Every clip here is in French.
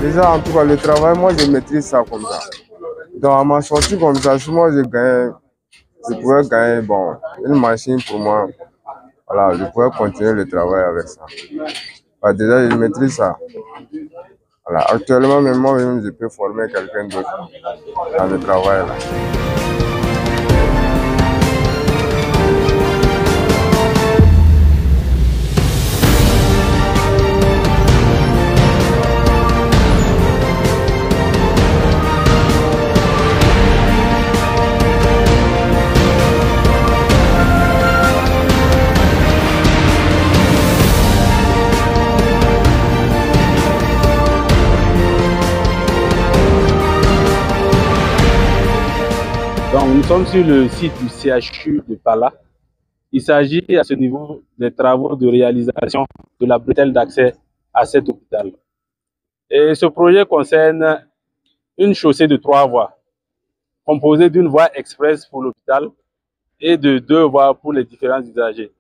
Déjà, en tout cas, le travail, moi, je maîtrise ça comme ça. Donc, à ma sortie comme ça, si moi, je pourrais gagner, bon, une machine pour moi. Voilà, je pourrais continuer le travail avec ça. Bah, déjà, je maîtrise ça. Voilà, actuellement, même moi-même, je peux former quelqu'un d'autre dans le travail là. Donc, nous sommes sur le site du CHU de Pala. Il s'agit à ce niveau des travaux de réalisation de la bretelle d'accès à cet hôpital. Et ce projet concerne une chaussée de 3 voies, composée d'une voie express pour l'hôpital et de 2 voies pour les différents usagers.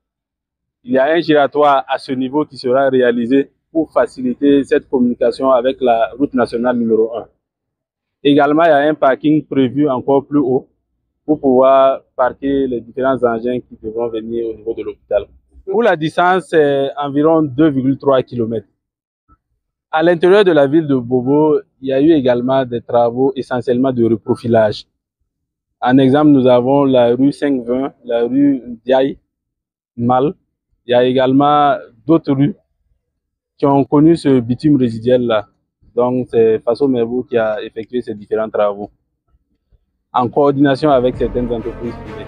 Il y a un giratoire à ce niveau qui sera réalisé pour faciliter cette communication avec la route nationale numéro 1. Également, il y a un parking prévu encore plus haut pour pouvoir parquer les différents engins qui devront venir au niveau de l'hôpital. Pour la distance, c'est environ 2,3 km. À l'intérieur de la ville de Bobo, il y a eu également des travaux essentiellement de reprofilage. En exemple, nous avons la rue 520, la rue Diaye, Mal. Il y a également d'autres rues qui ont connu ce bitume résiduel-là. Donc, c'est Faso Mervou qui a effectué ces différents travaux en coordination avec certaines entreprises privées.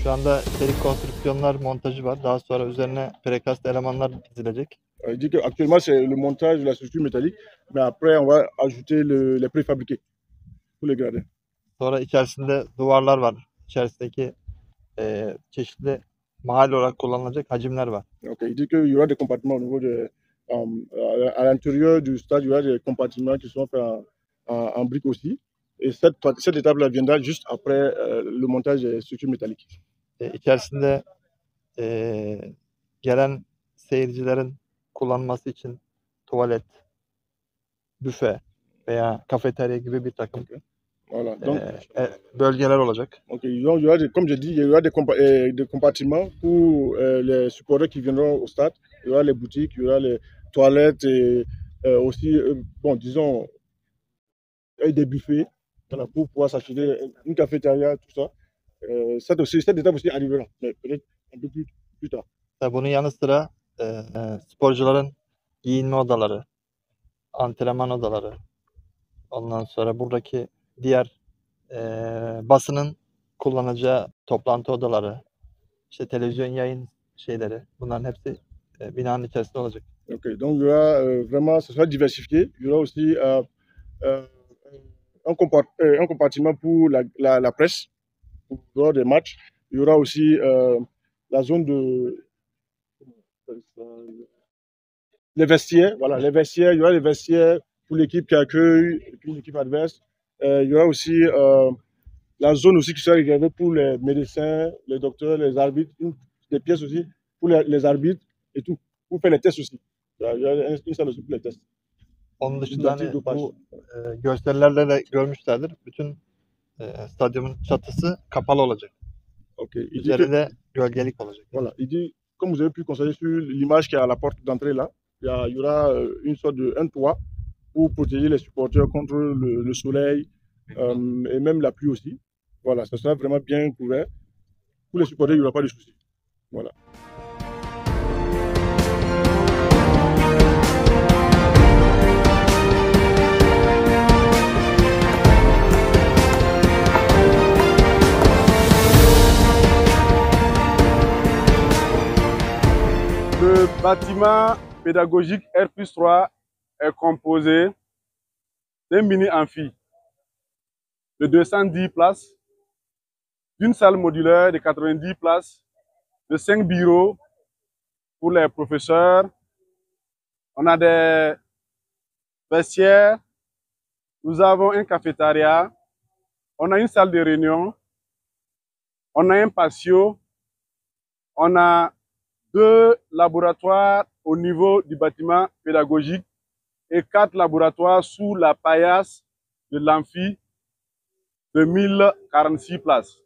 Şu anda çelik konstrüksiyonlar montajı var. Daha sonra üzerine prekast elemanlar dizilecek. Il dit qu'actuellement, c'est le montage de la structure métallique, mais après, on va ajouter les préfabriqués pour les gradins. Sonra içerisinde duvarlar var. İçerisindeki çeşitli mahal olarak kullanılacak hacimler var. Okay. Il dit qu'il y aura des compartiments au niveau à l'intérieur du stade, il y aura des compartiments qui sont faits en briques aussi. Et cette étape-là viendra juste après le montage des structures métalliques. İçerisinde gelen seyircilerin kullanması için tuvalet, büfe veya kafeterya gibi bir takım Voilà. Donc, bölgeler olacak. Okay. Donc, il y aura, comme je dis, il y aura des compartiments pour les supporters qui viendront au stade. Il y aura les boutiques, il y aura les toilettes et aussi, bon, disons, des buffets voilà, pour pouvoir s'acheter une cafétéria, tout ça. Cette étape aussi arrivera, mais peut-être un peu plus tard. Bunun yanı sıra sporcuların giyinme odaları, antrenman odaları, ondan sonra buradaki diğer basının kullanacağı toplantı odaları, işte televizyon yayın şeyleri, bunların hepsi binanın içerisinde olacak. Okay, donc il y aura vraiment, ce sera diversifié. Il y aura aussi un compartiment pour la presse, pour des matchs. Il y aura aussi la zone les vestiaires, voilà, les vestiaires. Il y aura les vestiaires pour l'équipe qui accueille et puis l'équipe adverse. Il y aura aussi la zone aussi qui sera réservée pour les médecins, les docteurs, les arbitres, des pièces aussi pour les arbitres et tout, pour faire les tests aussi. Il y a une salle aussi pour les tests. Onun dışında hani bu gösterilerle de görmüşlerdir. Bütün stadyumun çatısı kapalı olacak. Okay. Üzerinde gölgelik olacak. Voilà. Il dit, comme vous avez pu constater sur l'image qui est à la porte d'entrée là, il y aura une sorte un toit pour protéger les supporters contre le soleil et même la pluie aussi. Voilà, ça sera vraiment bien couvert. Pour les supporters, il n'y aura pas de soucis. Voilà. Le bâtiment pédagogique R+3 est composé d'un mini-amphi de 210 places d'une salle modulaire de 90 places, de 5 bureaux pour les professeurs. On a des vestiaires, nous avons un cafétéria, on a une salle de réunion, on a un patio, on a 2 laboratoires au niveau du bâtiment pédagogique et 4 laboratoires sous la paillasse de l'amphi de 1046 places.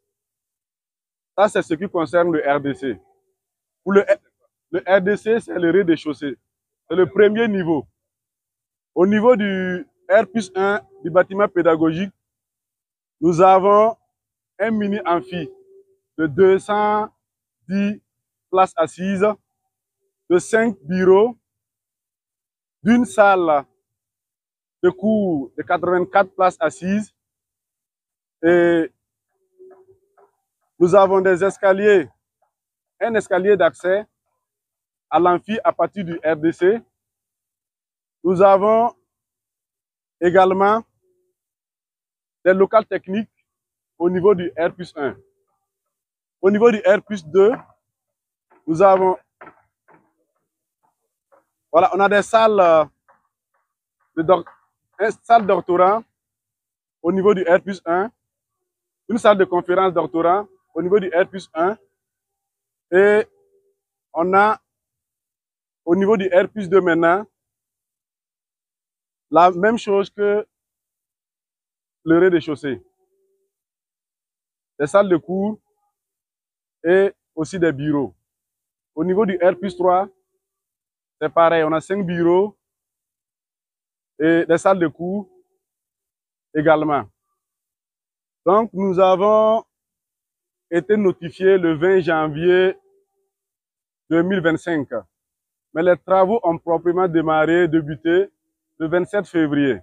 Ça, c'est ce qui concerne le RDC. Pour le RDC, c'est le rez-de-chaussée. C'est le premier niveau. Au niveau du R+1 du bâtiment pédagogique, nous avons un mini-amphi de 210 places assises, de 5 bureaux, d'une salle de cours de 84 places assises et nous avons des escaliers, un escalier d'accès à l'amphi à partir du RDC. Nous avons également des locales techniques au niveau du R+1. Au niveau du R+2, nous avons, voilà, on a des salles salle doctorat au niveau du R+1, une salle de conférence doctorat au niveau du R+1 et on a au niveau du R+2 maintenant la même chose que le rez-de-chaussée. Des salles de cours et aussi des bureaux. Au niveau du R+3, c'est pareil, on a 5 bureaux et des salles de cours également. Donc, nous avons été notifiés le 20 janvier 2025. Mais les travaux ont proprement débuté le 27 février.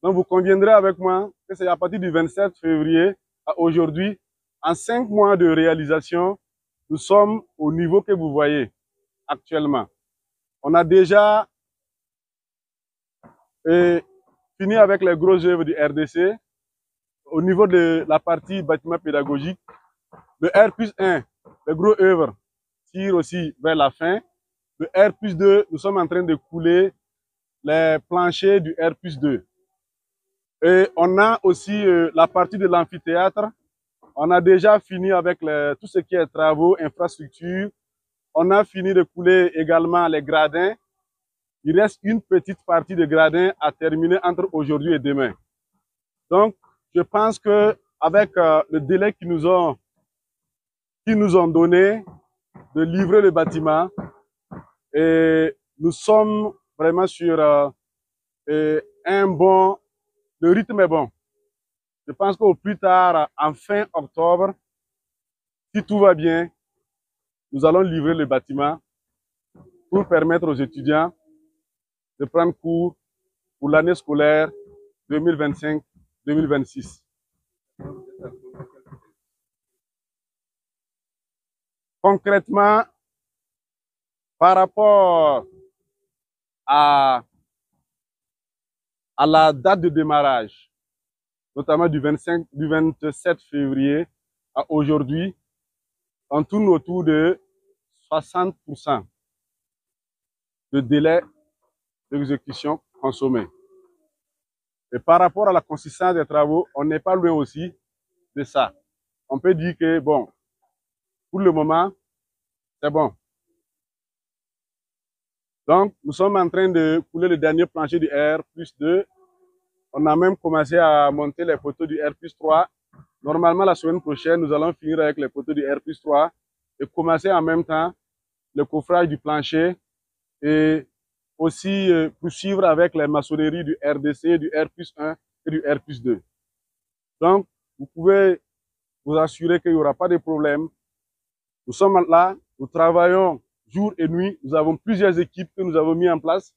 Donc, vous conviendrez avec moi que c'est à partir du 27 février à aujourd'hui, en 5 mois de réalisation, nous sommes au niveau que vous voyez actuellement. On a déjà fini avec les grosses œuvres du RDC. Au niveau de la partie bâtiment pédagogique, le R+1, les grosses œuvres, tire aussi vers la fin. Le R+2, nous sommes en train de couler les planchers du R+2. Et on a aussi la partie de l'amphithéâtre. On a déjà fini avec tout ce qui est travaux, infrastructures. On a fini de couler également les gradins. Il reste une petite partie de gradins à terminer entre aujourd'hui et demain. Donc, je pense que avec le délai qu'ils nous ont donné de livrer le bâtiment, et nous sommes vraiment sur le rythme est bon. Je pense qu'au plus tard, en fin octobre, si tout va bien, nous allons livrer le bâtiment pour permettre aux étudiants de prendre cours pour l'année scolaire 2025-2026. Concrètement, par rapport à la date de démarrage, notamment du 27 février à aujourd'hui, on tourne autour de 60% de délai d'exécution consommé. Et par rapport à la consistance des travaux, on n'est pas loin aussi de ça. On peut dire que, bon, pour le moment, c'est bon. Donc, nous sommes en train de couler le dernier plancher du R+2. On a même commencé à monter les poteaux du R+3. Normalement, la semaine prochaine, nous allons finir avec les poteaux du R+3 et commencer en même temps le coffrage du plancher et aussi poursuivre avec les maçonneries du RDC, du R+1 et du R+2. Donc, vous pouvez vous assurer qu'il n'y aura pas de problème. Nous sommes là, nous travaillons jour et nuit. Nous avons plusieurs équipes que nous avons mis en place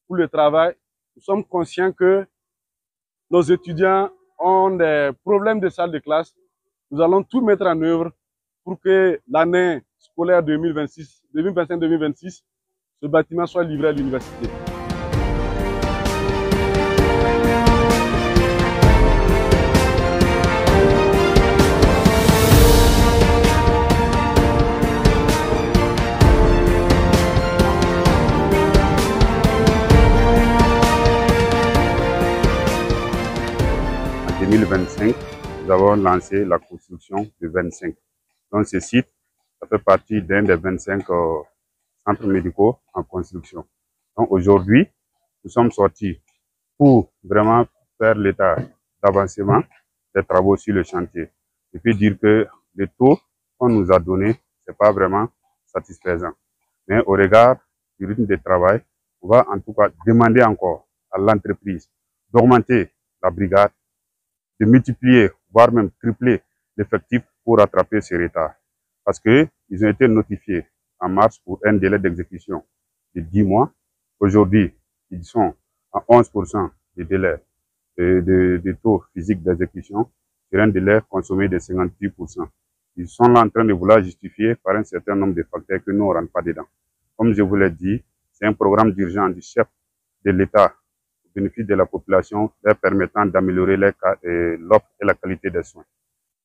pour le travail. Nous sommes conscients que nos étudiants ont des problèmes de salle de classe. Nous allons tout mettre en œuvre pour que l'année scolaire 2025-2026, ce bâtiment soit livré à l'université. 2025, nous avons lancé la construction de 25. Donc ce site, ça fait partie d'un des 25 centres médicaux en construction. Donc aujourd'hui, nous sommes sortis pour vraiment faire l'état d'avancement des travaux sur le chantier. Je peux dire que le taux qu'on nous a donné, ce n'est pas vraiment satisfaisant. Mais au regard du rythme de travail, on va en tout cas demander encore à l'entreprise d'augmenter la brigade, de multiplier, voire même tripler l'effectif pour rattraper ce retard. Parce qu'ils ont été notifiés en mars pour un délai d'exécution de 10 mois. Aujourd'hui, ils sont à 11% de délai de taux physique d'exécution sur un délai consommé de 58%. Ils sont là en train de vouloir justifier par un certain nombre de facteurs que nous ne rentrons pas dedans. Comme je vous l'ai dit, c'est un programme d'urgence du chef de l'État au bénéfice de la population, leur permettant d'améliorer l'offre et la qualité des soins.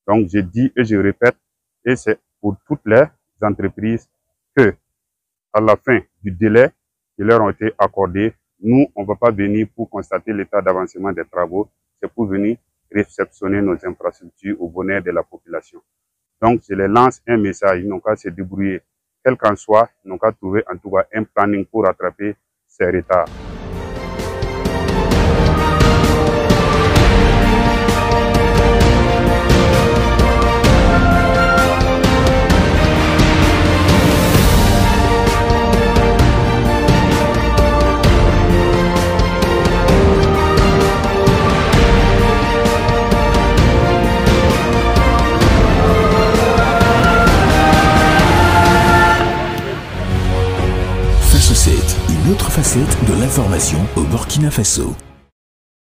Donc, je dis et je répète, et c'est pour toutes les entreprises que, à la fin du délai qui leur ont été accordés, nous, on ne va pas venir pour constater l'état d'avancement des travaux, c'est pour venir réceptionner nos infrastructures au bonheur de la population. Donc, je les lance un message, ils n'ont qu'à se débrouiller, quel qu'en soit, ils n'ont qu'à trouver en tout cas un planning pour rattraper ces retards. Une autre facette de l'information au Burkina Faso.